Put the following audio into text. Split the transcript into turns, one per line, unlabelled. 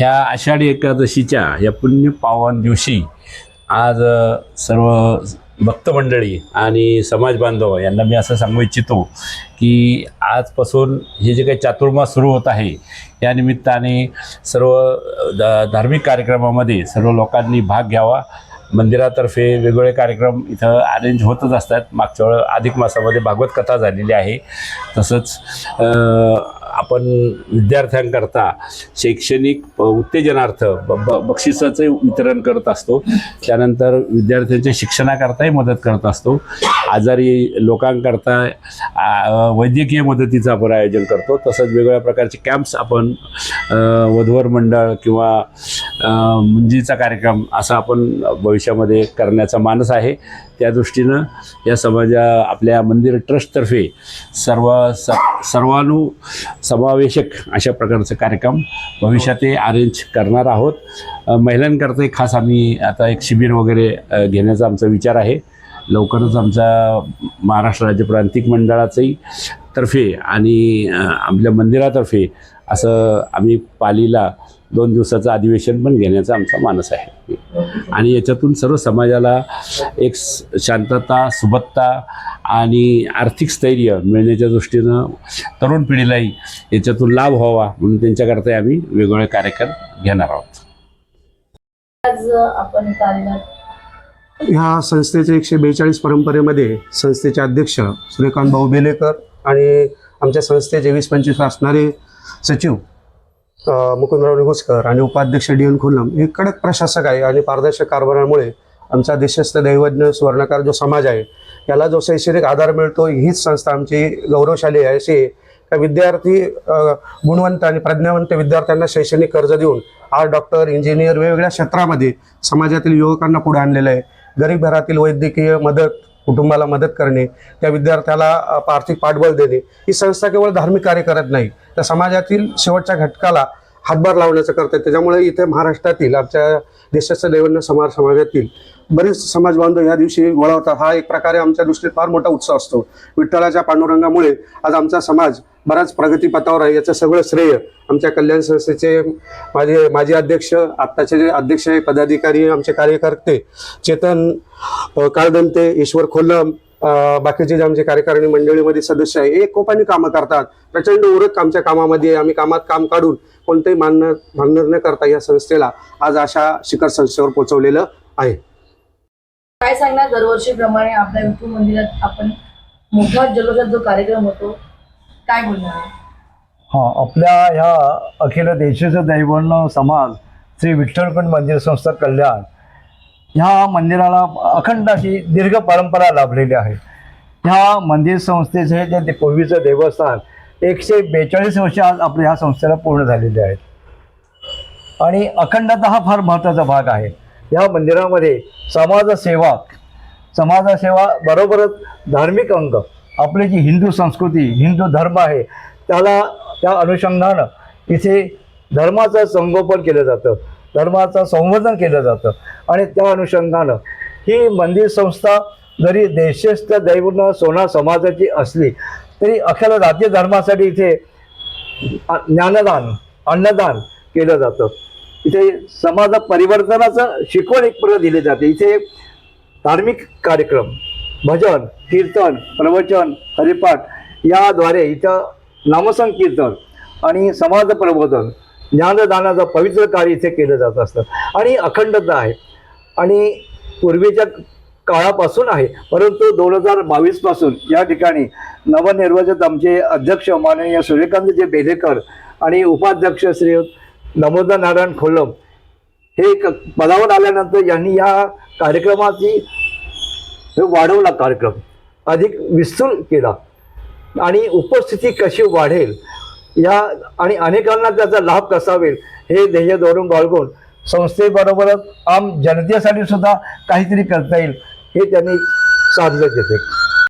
ह्या आषाढी एकादशीच्या या पुण्य पावन दिवशी आज सर्व भक्तमंडळी आणि समाज बांधव यांना मी असं सांगू इच्छितो की आजपासून हे जे काही चातुर्मास सुरू होत आहे या निमित्ताने सर्व धार्मिक कार्यक्रमामध्ये सर्व लोकांनी भाग घ्यावा। मंदिरातर्फे वेगवेगळे कार्यक्रम इथं अरेंज होतच असतात। मागच्या वेळेस अधिक मासामध्ये भागवत कथा झालेली आहे। तसंच आपण विद्यार्थ्यांकरता शैक्षणिक उत्तेजनार्थ बक्षिसाचे वितरण करत असतो। त्यानंतर विद्यार्थ्यांच्या शिक्षणाकरताही मदत करत असतो। आजारी लोकांकरता वैद्यकीय मदतीचं आपण आयोजन करतो। तसंच वेगवेगळ्या प्रकारचे कॅम्प्स आपण वधूवर मंडळ किंवा मुंजीचा कार्यक्रम असा आपण भविष्यामध्ये करण्याचा मानस आहे। त्या दृष्टीनं या आपल्या मंदिर ट्रस्टतर्फे समावेशक अशा प्रकारचे कार्यक्रम भविष्यात अरेंज करणार आहोत। महिलांकरता खास आम्ही आता एक शिबिर वगैरे घेण्याचा आमचा विचार आहे। लवकरच आमचा महाराष्ट्र राज्य प्रांतिक मंडळाचंही तर्फे आणि आपल्या मंदिरातर्फे असं आम्ही पालीला 2 दिवसाचं अधिवेशन पण घेण्याचा आमचा मानस आहे। आणि याच्यातून सर्व समाजाला एक शांतता, सुबत्ता आणि आर्थिक स्थैर्य मिळण्याच्या दृष्टीनं तरुण पिढीलाही याच्यातून लाभ व्हावा म्हणून त्यांच्याकरता आम्ही वेगवेगळे कार्यक्रम घेणार आहोत।
आज आपण
ह्या संस्थेचे 142 परंपरेमध्ये संस्थेचे अध्यक्ष सूर्यकांत भाऊ बेलेकर आणि आमच्या संस्थेचे 20-25 असणारे सचिव मुकुंदराव निगुसकर आणि उपाध्यक्ष डी.एन. खुल्लम हे कडक प्रशासक आहे आणि पारदर्शक कारभारामुळे आमचा देशस्थ दैवज्ञ सुवर्णकार जो समाज आहे याला जो शैक्षणिक आधार मिळतो हीच संस्था आमची गौरवशाली आहे। अशी का विद्यार्थी गुणवंत आणि प्रज्ञावंत विद्यार्थ्यांना शैक्षणिक कर्ज देऊन आज डॉक्टर, इंजिनियर वेगवेगळ्या क्षेत्रामध्ये समाजातील युवकांना पुढे आणलेलं आहे। गरीब घरातील वैद्यकीय मदत, कुटुंबाला मदत करणे, त्या विद्यार्थ्याला आर्थिक पाठबळ देणे ही संस्था केवळ धार्मिक कार्य करत नाही तर समाजातील शेवटच्या घटकाला हातभार लावण्याचं करते। त्याच्यामुळे इथे महाराष्ट्रातील आमच्या देशाच्या दैवज्ञ समाजातील बरेच समाज बांधव या दिवशी वळवतात। हा एक प्रकारे आमच्या दृष्टीत फार मोठा उत्सव असतो। विठ्ठलाच्या पांडुरंगामुळे आज आमचा समाज बराच प्रगतीपथावर आहे। याचं सगळं श्रेय आमच्या कल्याण संस्थेचे माजी अध्यक्ष, आत्ताचे जे अध्यक्ष पदाधिकारी, आमचे कार्यकर्ते चेतन काळदंते, ईश्वर खोल्लम, बाकीचे जे आमचे कार्यकारिणी मंडळीमध्ये सदस्य आहे एकोपाने कामं करतात। प्रचंड उरक आमच्या कामामध्ये आम्ही कामात काम काढून कोणतेही भांडण न करता या संस्थेला आज अशा शिखर संस्थेवर पोहोचवलेलं आहे।
काय सांगणार, दरवर्षीप्रमाणे आपल्या विठ्ठल मंदिरात आपण मोठा जल्लोषात जो कार्यक्रम होतो, काय बोलणार आहे?
आपल्या ह्या अखिल देशाचं दैवज्ञ समाज श्री विठ्ठलपंत मंदिर संस्था कल्याण ह्या मंदिराला अखंड अशी दीर्घ परंपरा लाभलेली आहे। ह्या मंदिर संस्थेचे जे पूर्वीचं देवस्थान 142 वर्ष आज आपल्या ह्या संस्थेला पूर्ण झालेले आहेत आणि अखंडता हा फार महत्त्वाचा भाग आहे। ह्या मंदिरामध्ये समाजसेवा बरोबरच धार्मिक अंग, आपली जी हिंदू संस्कृती, हिंदू धर्म आहे त्या अनुषंगानं इथे धर्माचं संगोपन केलं जातं, धर्माचं संवर्धन केलं जातं आणि त्या अनुषंगानं ही मंदिर संस्था जरी देशस्थ दैवज्ञ सोनार समाजाची असली तरी अखिल राज्य धर्मासाठी इथे ज्ञानदान, अन्नदान केलं जातं। इथे समाज परिवर्तनाचं शिकवण एक प्रकारे दिली जाते। इथे धार्मिक कार्यक्रम, भजन, कीर्तन, प्रवचन, हरिपाठ याद्वारे इथं नामसंकीर्तन आणि समाज प्रबोधन, ज्ञानदानाचं पवित्र कार्य इथे केलं जात असतं आणि अखंडता आहे आणि पूर्वीच्या काळापासून आहे। परंतु 2022 पासून या ठिकाणी नवनिर्वाचित आमचे अध्यक्ष माननीय सूर्यकांतजी बेलेकर आणि उपाध्यक्ष श्री दामोदर नारायण खोल्लम हे पदावर आल्यानंतर यांनी या कार्यक्रमाची वाढवला, कार्यक्रम अधिक विस्तृत केला आणि उपस्थिती कशी वाढेल या आणि अनेकांना त्याचा लाभ कसा होईल हे ध्येय धरून बाळगून संस्थेबरोबरच आम जनतेसाठी सुद्धा काहीतरी करता येईल हे त्यांनी साधलं.